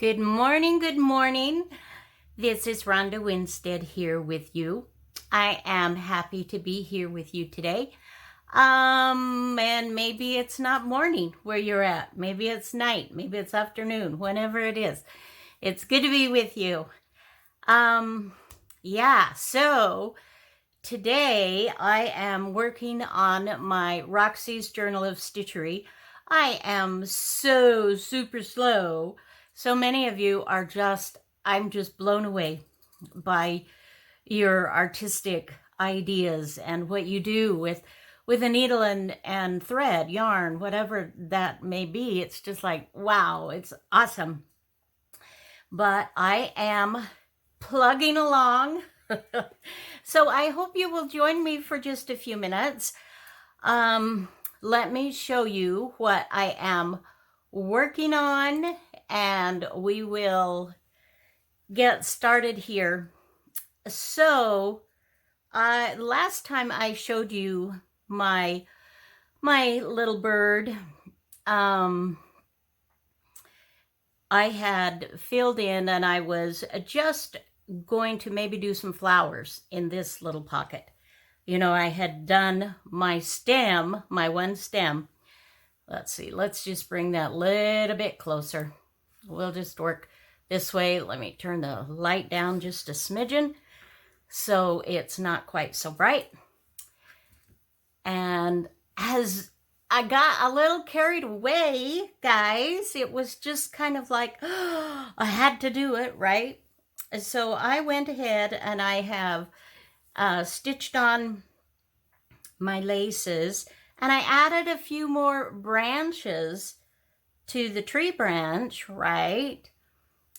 Good morning, good morning. This is Ronda Winstead here with you. I am happy to be here with you today. And maybe it's not morning where you're at. Maybe it's night, maybe it's afternoon, whenever it is. It's good to be with you. So today I am working on my Roxy's Journal of Stitchery. I am so super slow. So many of you are I'm just blown away by your artistic ideas and what you do with a needle and thread, yarn, whatever that may be. It's just like, wow, it's awesome. But I am plugging along. So I hope you will join me for just a few minutes. Let me show you what I am working on, and we will get started here. So, last time I showed you my little bird, I had filled in, and I was just going to maybe do some flowers in this little pocket. You know, I had done my stem, my one stem. Let's see, let's just bring that a little bit closer. We'll just work this way. Let me turn the light down just a smidgen so it's not quite so bright. And as I got a little carried away, guys, it was just kind of like, oh, I had to do it, right? So I went ahead and I have stitched on my laces, and I added a few more branches to the tree branch, right?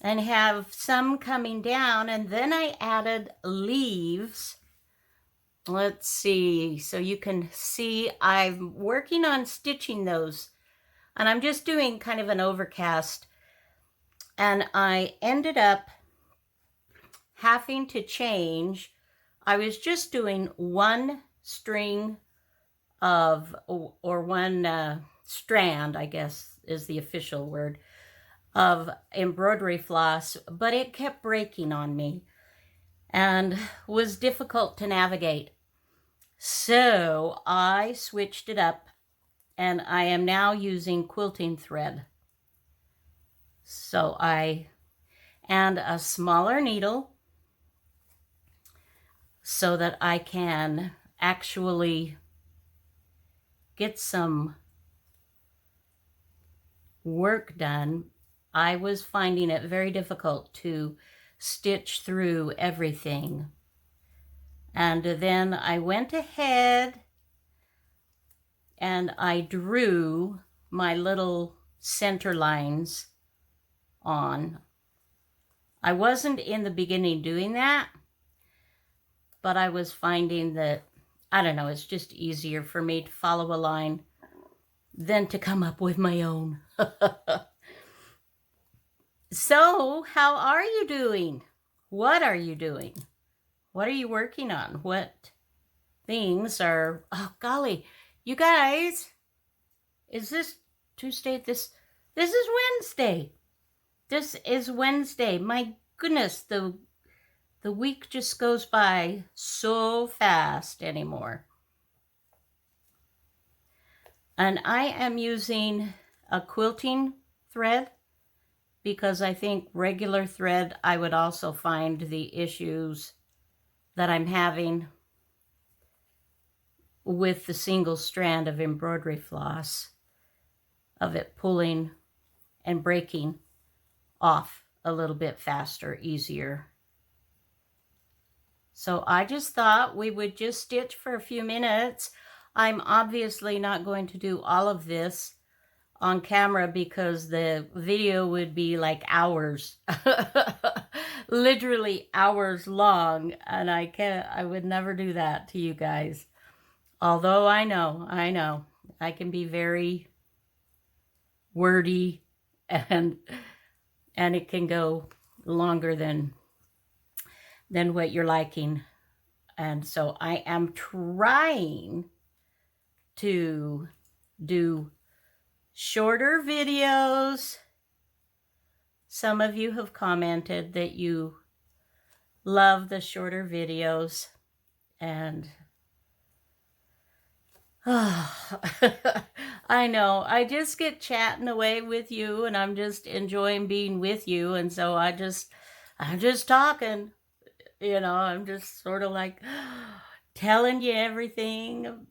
And have some coming down, and then I added leaves. Let's see, so you can see I'm working on stitching those, and I'm just doing kind of an overcast, and I ended up having to change. I was just doing one string of, or one strand, I guess is the official word, of embroidery floss, but it kept breaking on me and was difficult to navigate. So I switched it up, and I am now using quilting thread. So and a smaller needle so that I can actually get some work done. I was finding it very difficult to stitch through everything. And then I went ahead and I drew my little center lines on. I wasn't in the beginning doing that, but I was finding that, I don't know, it's just easier for me to follow a line than to come up with my own. So, how are you doing? What are you doing? What are you working on? What things are, oh golly, you guys, is this Tuesday? This is Wednesday. This is Wednesday. My goodness, the week just goes by so fast anymore. And I am using a quilting thread because I think regular thread, I would also find the issues that I'm having with the single strand of embroidery floss, of it pulling and breaking off a little bit faster, easier. So I just thought we would just stitch for a few minutes. I'm obviously not going to do all of this on camera because the video would be like hours, literally hours long, and I would never do that to you guys. Although I know, I can be very wordy, and it can go longer than what you're liking. And so I am trying to do shorter videos Some of you have commented that you love the shorter videos, and I know, I just get chatting away with you, and I'm just enjoying being with you, and so I'm just talking, I'm just sort of like telling you everything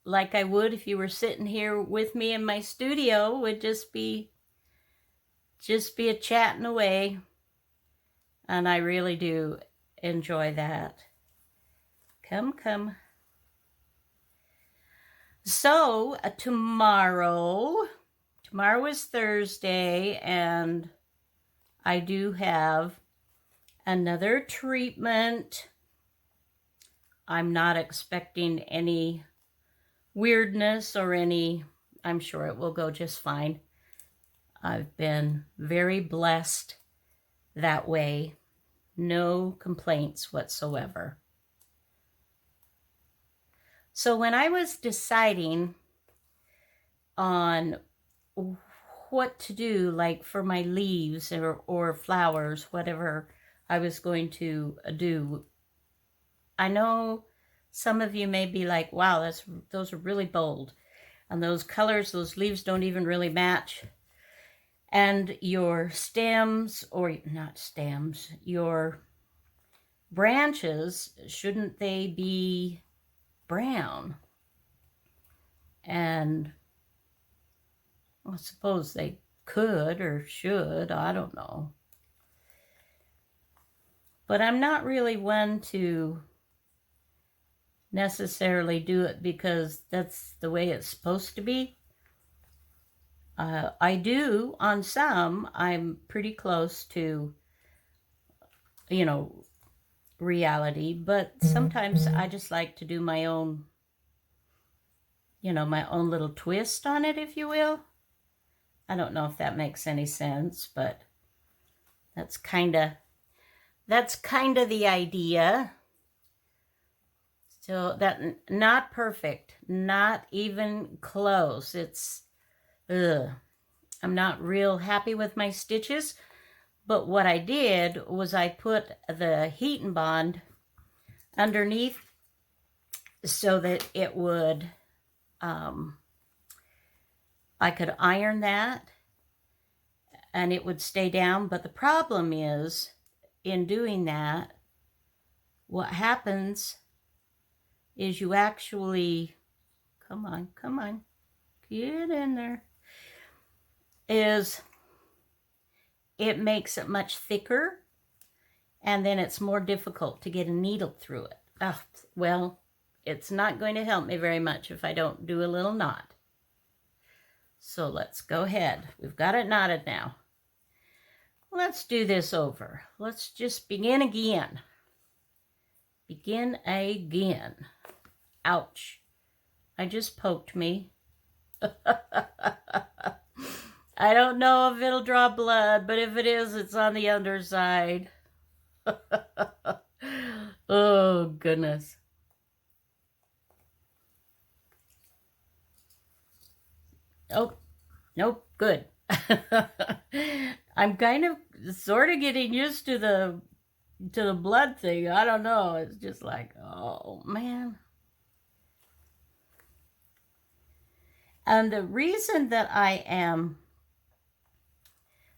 like I would if you were sitting here with me in my studio. Would just be a chatting away, and I really do enjoy that. Come. So tomorrow is Thursday, and I do have another treatment. I'm not expecting any weirdness or I'm sure it will go just fine. I've been very blessed that way. No complaints whatsoever. So when I was deciding on what to do, like for my leaves or flowers, whatever I was going to do, I know some of you may be like, wow, those are really bold. And those colors, those leaves don't even really match. And your stems, or not stems, your branches, shouldn't they be brown? And I suppose they could or should, I don't know. But I'm not really one to necessarily do it because that's the way it's supposed to be. I do on some. I'm pretty close to, reality, but sometimes I just like to do my own, my own little twist on it, if you will. I don't know if that makes any sense, but that's kind of the idea. So that, not perfect, not even close. I'm not real happy with my stitches, but what I did was I put the heat and bond underneath so that it would, I could iron that and it would stay down. But the problem is, in doing that, what happens is you actually, come on, get in there, is it makes it much thicker, and then it's more difficult to get a needle through it. Well, it's not going to help me very much if I don't do a little knot. So let's go ahead. We've got it knotted now. Let's do this over. Let's just begin again. Ouch. I just poked me. I don't know if it'll draw blood, but if it is, it's on the underside. Oh, goodness. Oh, nope, good. I'm kind of sort of getting used to the blood thing. I don't know. It's just like, oh, man. And the reason that I am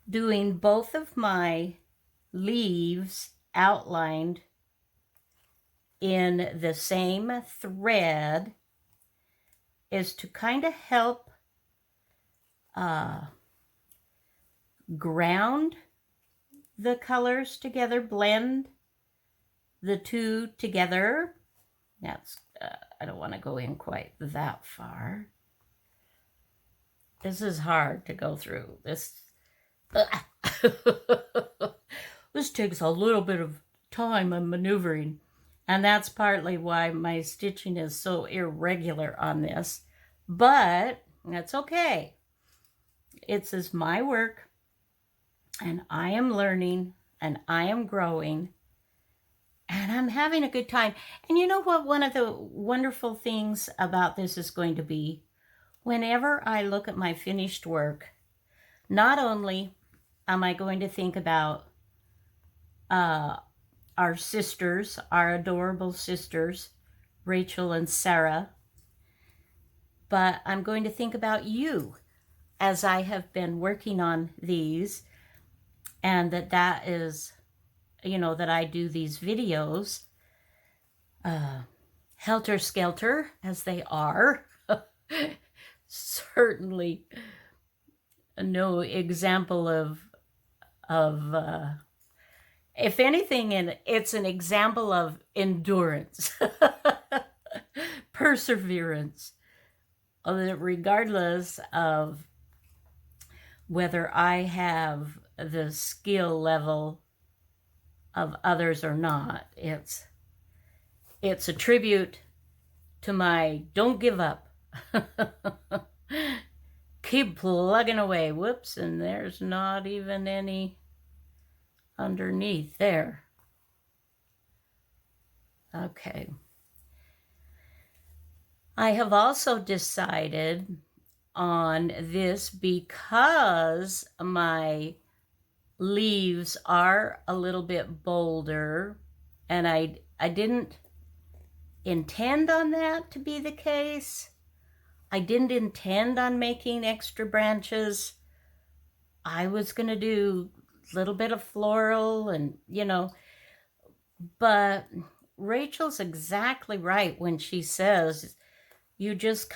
doing both of my leaves outlined in the same thread is to kind of help ground the colors together, blend the two together. That's, I don't want to go in quite that far. This is hard to go through. This takes a little bit of time and maneuvering, and that's partly why my stitching is so irregular on this, but that's okay. This is my work, and I am learning, and I am growing, and I'm having a good time. And you know what one of the wonderful things about this is going to be? Whenever I look at my finished work, not only am I going to think about uh, our sisters, our adorable sisters, Rachel and Sarah, but I'm going to think about you as I have been working on these, and that is, that I do these videos, helter skelter as they are. Certainly no example of if anything, it's an example of endurance, perseverance, regardless of whether I have the skill level of others or not. It's a tribute to my don't give up. Keep plugging away. Whoops, and there's not even any underneath there. Okay. I have also decided on this because my leaves are a little bit bolder, and I didn't intend on that to be the case. I didn't intend on making extra branches. I was going to do a little bit of floral and, but Rachel's exactly right when she says you just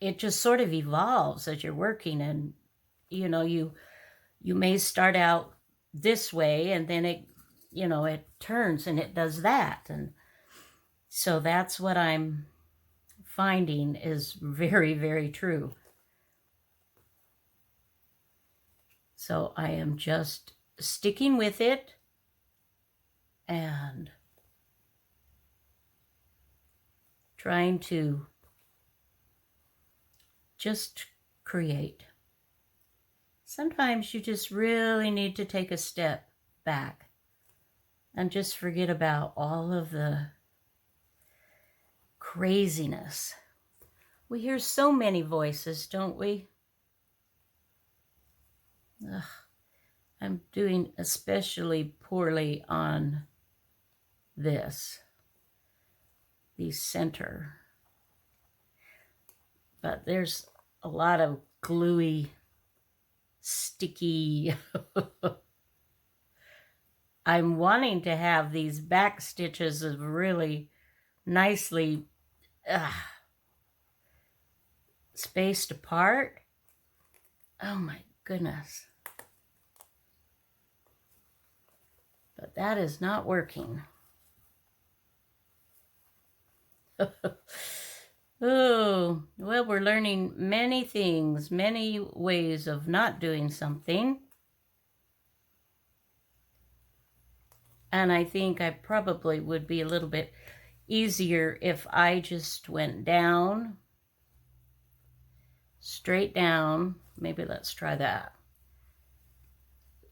it just sort of evolves as you're working, and, you may start out this way and then it turns and it does that. And so that's what I'm finding is very, very true. So I am just sticking with it and trying to just create. Sometimes you just really need to take a step back and just forget about all of the craziness. We hear so many voices, don't we? Ugh, I'm doing especially poorly on the center. But there's a lot of gluey, sticky. I'm wanting to have these back stitches of really nicely spaced apart. Oh my goodness. But that is not working. Oh, well, we're learning many things, many ways of not doing something. And I think I probably would be a little bit easier if I just went down, straight down. Maybe let's try that.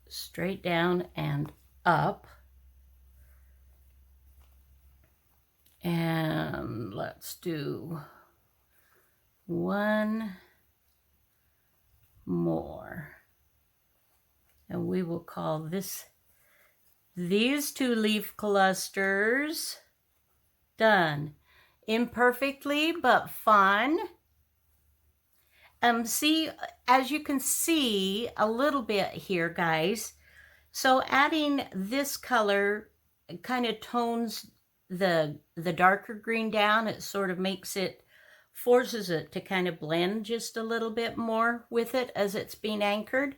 Straight down and up. And let's do one more. And we will call these two leaf clusters done. Imperfectly, but fun. See, as you can see a little bit here, guys. So adding this color kind of tones the darker green down. It sort of forces it to kind of blend just a little bit more with it as it's being anchored.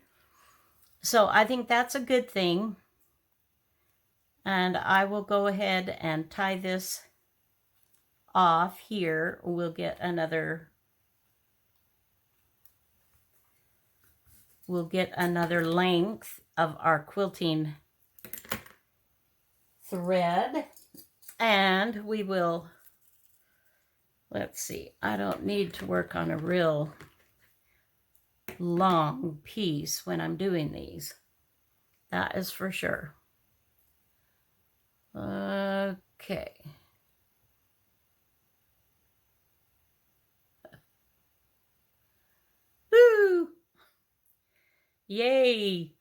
So I think that's a good thing. And I will go ahead and tie this off here. We'll get another length of our quilting thread, and we will, let's see, I don't need to work on a real long piece when I'm doing these. That is for sure. Okay. Woo! Yay!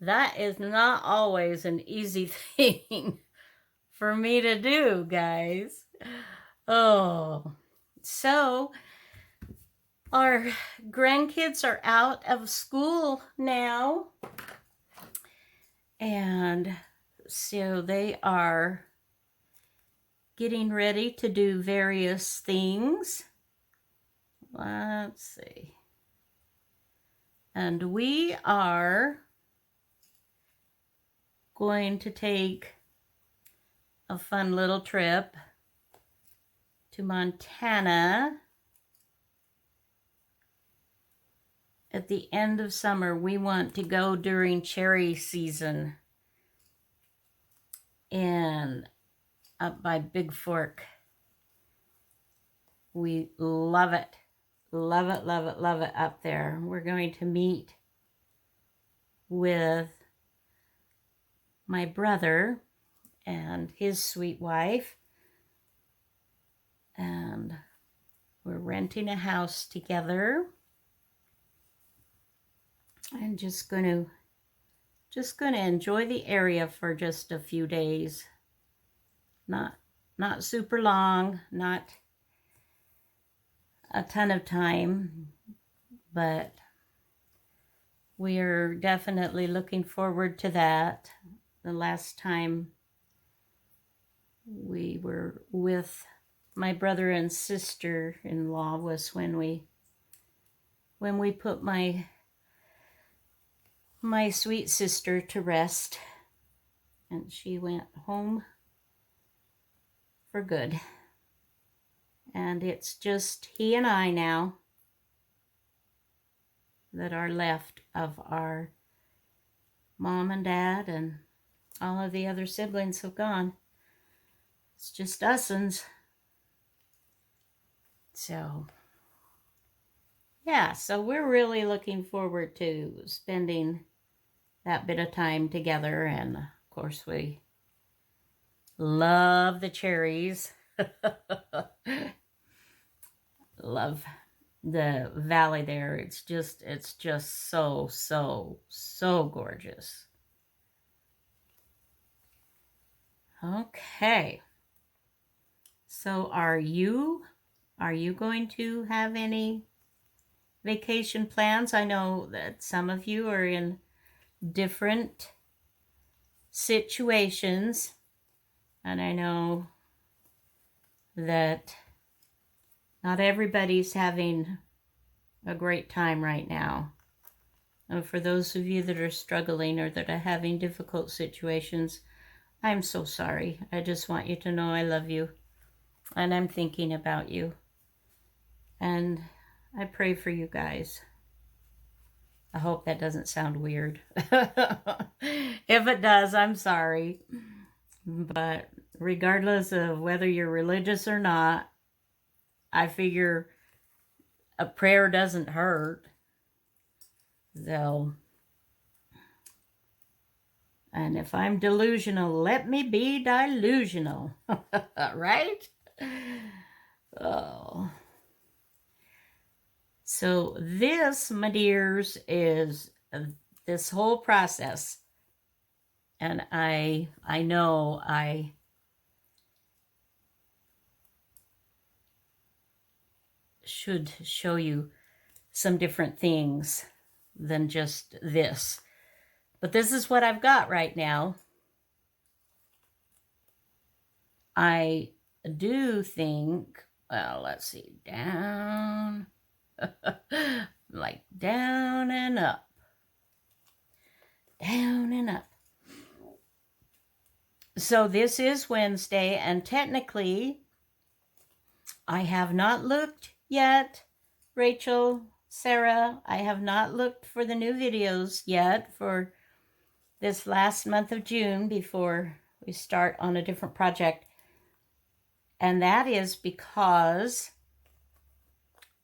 That is not always an easy thing for me to do, guys. Oh, so our grandkids are out of school now, and so they are getting ready to do various things. Let's see. And we are going to take a fun little trip to Montana at the end of summer. We want to go during cherry season and up by Big Fork. We love it. Love it, love it, love it up there. We're going to meet with my brother and his sweet wife. And we're renting a house together. I'm just going to enjoy the area for just a few days. Not super long, not a ton of time, but we're definitely looking forward to that. The last time we were with my brother and sister-in-law was when we put my sweet sister to rest, and she went home for good. And it's just he and I now that are left of our mom and dad, and all of the other siblings have gone. It's just us'ns. So, yeah, so we're really looking forward to spending that bit of time together. And of course, we love the cherries. Love the valley there. It's just so gorgeous. Okay. So are you going to have any vacation plans? I know that some of you are in different situations, and I know that not everybody's having a great time right now. And for those of you that are struggling or that are having difficult situations, I'm so sorry. I just want you to know I love you, and I'm thinking about you, and I pray for you guys. I hope that doesn't sound weird. If it does, I'm sorry. But regardless of whether you're religious or not, I figure a prayer doesn't hurt. So, and if I'm delusional, let me be delusional. Right? Oh. So this, my dears, is this whole process. And I know I should show you some different things than just this. But this is what I've got right now. I do think, well, let's see, down, like down and up, down and up. So this is Wednesday, and technically, I have not looked yet, Rachel, Sarah, I have not looked for the new videos yet for this last month of June before we start on a different project. And that is because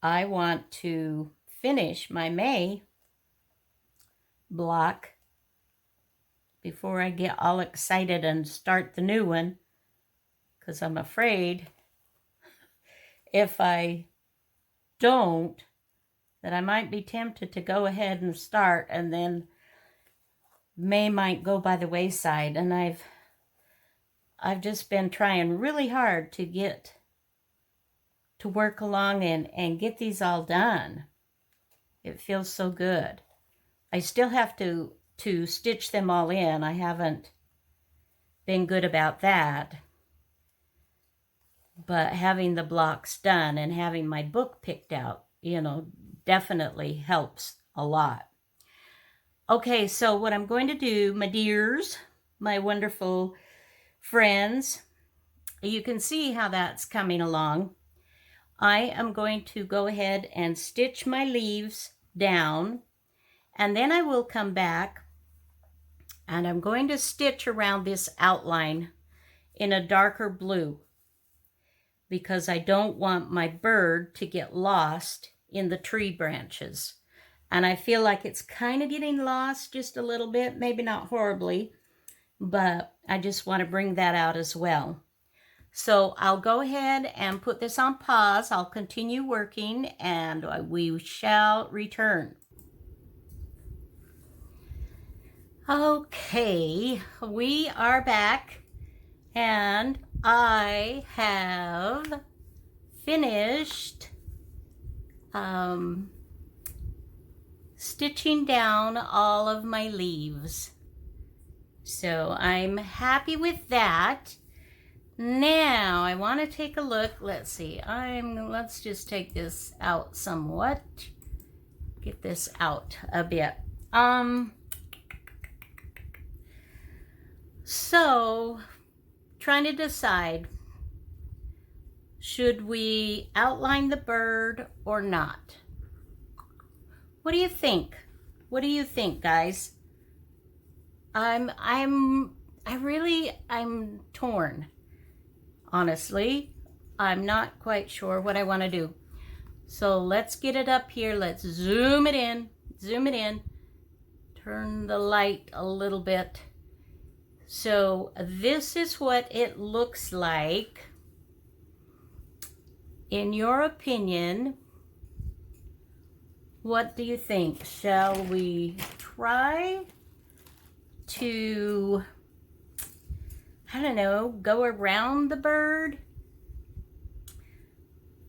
I want to finish my May block before I get all excited and start the new one, because I'm afraid if I don't, that I might be tempted to go ahead and start, and then May might go by the wayside. And I've just been trying really hard to work along and get these all done. It feels so good. I still have to stitch them all in. I haven't been good about that. But having the blocks done and having my book picked out, definitely helps a lot. Okay, so what I'm going to do, my dears, my wonderful friends, you can see how that's coming along. I am going to go ahead and stitch my leaves down, and then I will come back and I'm going to stitch around this outline in a darker blue because I don't want my bird to get lost in the tree branches. And I feel like it's kind of getting lost just a little bit, maybe not horribly, but I just want to bring that out as well. So I'll go ahead and put this on pause. I'll continue working and we shall return. Okay, we are back and I have finished stitching down all of my leaves. So I'm happy with that. Now I want to take a look. Let's see. Let's just take this out somewhat. Get this out a bit. So trying to decide, should we outline the bird or not? What do you think? What do you think, guys? I'm torn. Honestly, I'm not quite sure what I want to do. So let's get it up here. Let's zoom it in. Turn the light a little bit. So this is what it looks like. In your opinion, what do you think? Shall we try to, I don't know, go around the bird?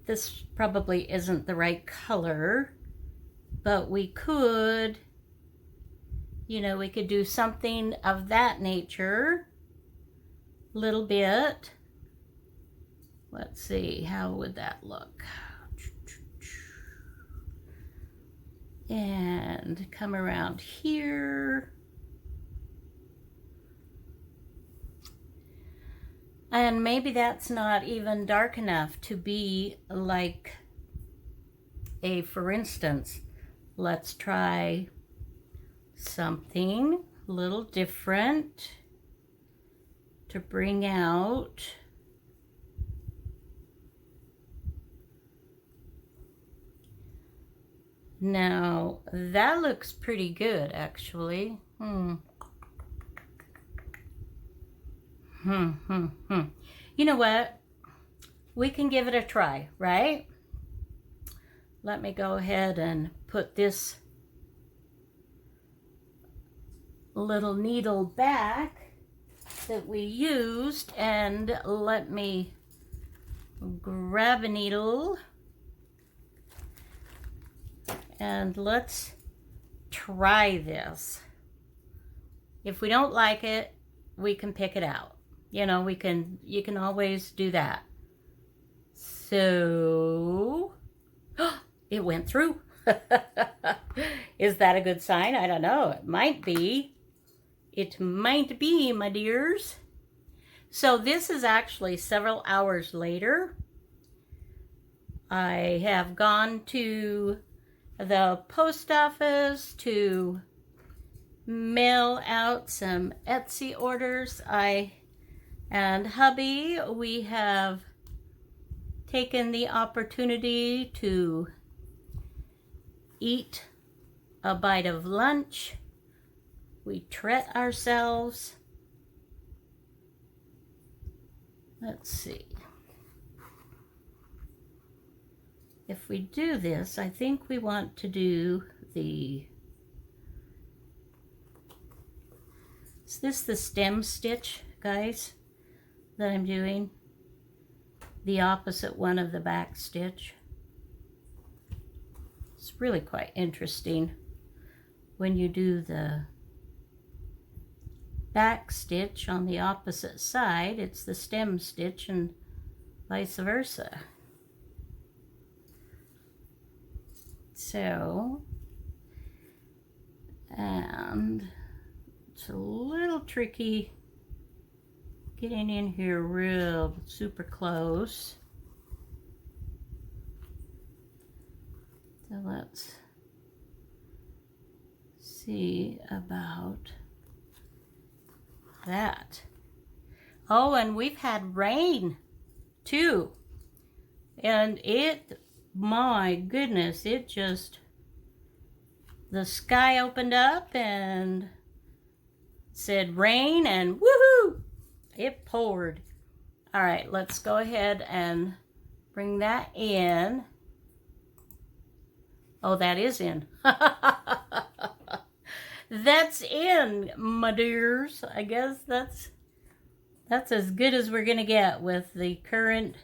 This probably isn't the right color, but we could, we could do something of that nature, little bit. Let's see, how would that look? And come around here. And maybe that's not even dark enough to be like for instance, let's try something a little different to bring out. Now, that looks pretty good, actually. You know what? We can give it a try, right? Let me go ahead and put this little needle back that we used, and let me grab a needle. And let's try this. If we don't like it, we can pick it out. You can always do that. So, it went through. Is that a good sign? I don't know. It might be. It might be, my dears. So this is actually several hours later. I have gone to the post office to mail out some Etsy orders. I and hubby, we have taken the opportunity to eat a bite of lunch. We treat ourselves. Let's see if we do this, I think we want to do the, is this the stem stitch, guys, that I'm doing? The opposite one of the back stitch. It's really quite interesting when you do the back stitch on the opposite side, it's the stem stitch and vice versa. So, and it's a little tricky getting in here real super close. So let's see about that. Oh, and we've had rain too. And it, my goodness, it just, the sky opened up and said rain and woohoo, it poured. All right, let's go ahead and bring that in. Oh, that is in. That's in, my dears. I guess that's as good as we're gonna get with the current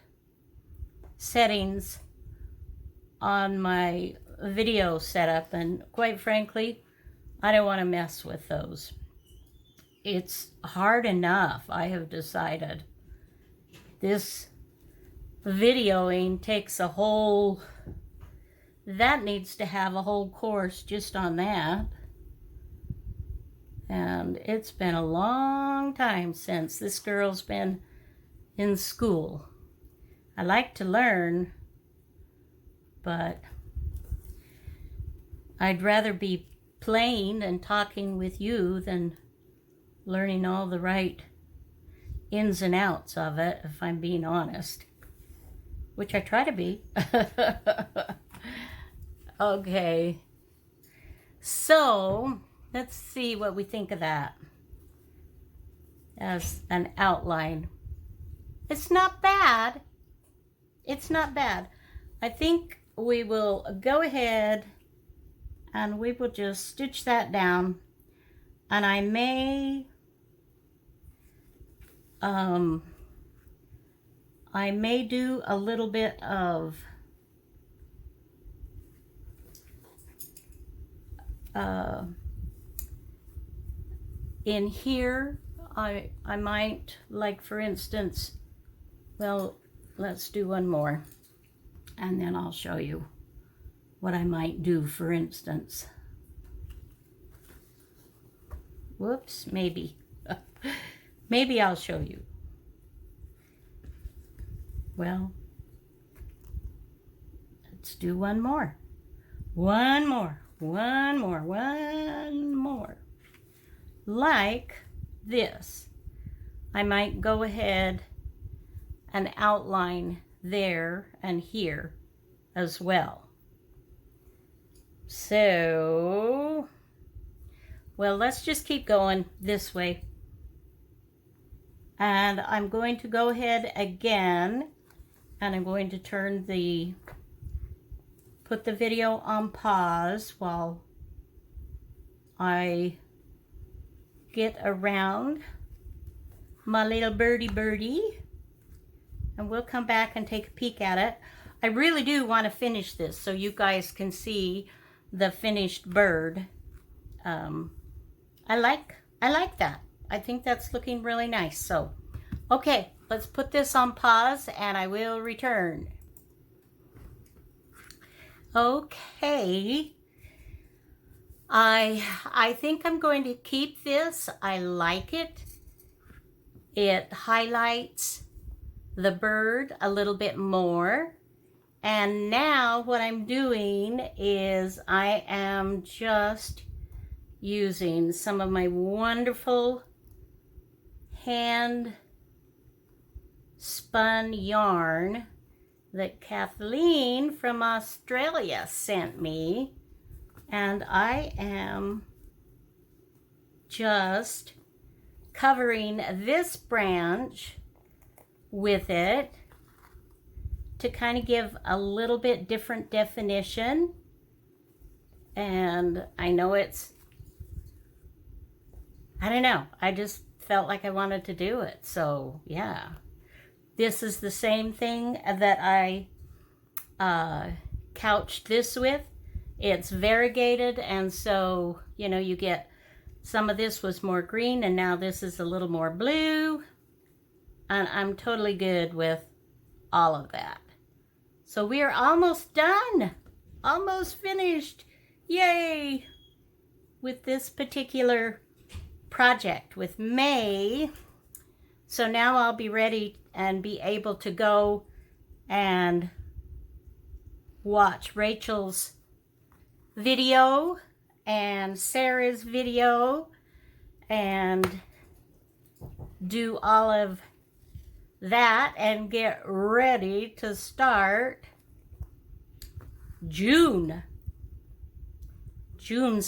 settings on my video setup, and quite frankly, I don't want to mess with those. It's hard enough, I have decided. This videoing takes a whole, that needs to have a whole course just on that. And it's been a long time since this girl's been in school. I like to learn, but I'd rather be playing and talking with you than learning all the right ins and outs of it, if I'm being honest. Which I try to be. Okay. So, let's see what we think of that as an outline. It's not bad. It's not bad. I think we will go ahead and we will just stitch that down. And I may do a little bit of in here. I might, like for instance, well, let's do one more and then I'll show you what I might do, for instance. Whoops, maybe. Maybe I'll show you. Well, let's do one more. One more. Like this. I might go ahead and outline there and here as well. So, well, let's just keep going this way. And I'm going to go ahead again, and I'm going to turn the, put the video on pause while I get around my little birdie, and we'll come back and take a peek at it. I really do want to finish this so you guys can see the finished bird. I like that. I think that's looking really nice. So, okay, let's put this on pause and I will return. Okay. I think I'm going to keep this. I like it. It highlights the bird a little bit more. And now what I'm doing is I am just using some of my wonderful hand spun yarn that Kathleen from Australia sent me, and I am just covering this branch with it to kind of give a little bit different definition. And I know I don't know, I just felt like I wanted to do it. So yeah, this is the same thing that I couched this with. It's variegated, and so, you know, you get some of this was more green, and now this is a little more blue. And I'm totally good with all of that. So we are almost done. Almost finished. Yay! With this particular project with May. So now I'll be ready and be able to go and watch Rachel's video and Sarah's video and do all of that and get ready to start June's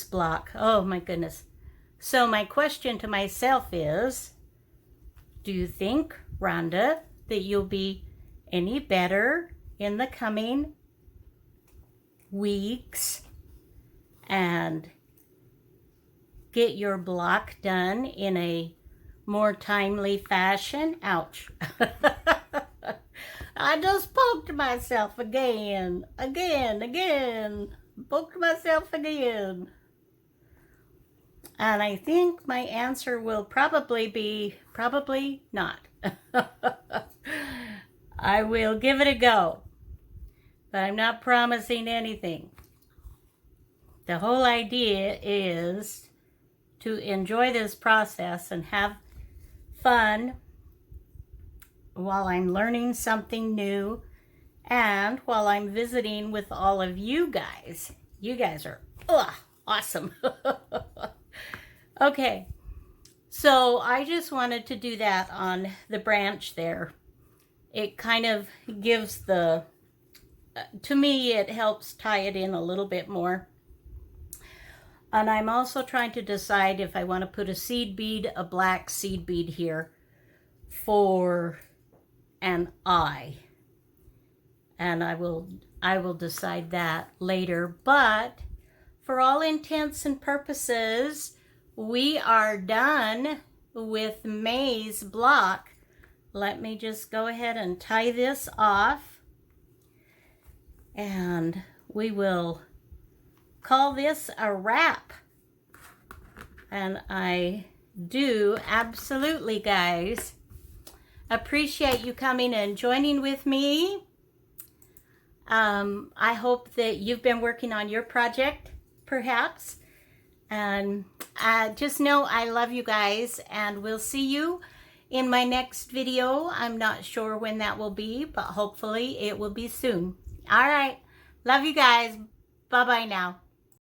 block. Oh my goodness. So my question to myself is, do you think, Rhonda, that you'll be any better in the coming weeks and get your block done in a more timely fashion? Ouch. I just poked myself again. Poked myself again. And I think my answer will probably be, probably not. I will give it a go, but I'm not promising anything. The whole idea is to enjoy this process and have fun while I'm learning something new and while I'm visiting with all of you guys. You guys are awesome. Okay, so I just wanted to do that on the branch there. It kind of gives to me, it helps tie it in a little bit more. And I'm also trying to decide if I want to put a seed bead, a black seed bead here for an eye. And I will decide that later. But for all intents and purposes, we are done with May's block. Let me just go ahead and tie this off. And we will call this a wrap. And I do absolutely, guys, appreciate you coming and joining with me. I hope that you've been working on your project, perhaps. And just know I love you guys, and we'll see you in my next video. I'm not sure when that will be, but hopefully it will be soon. All right. Love you guys. Bye-bye now.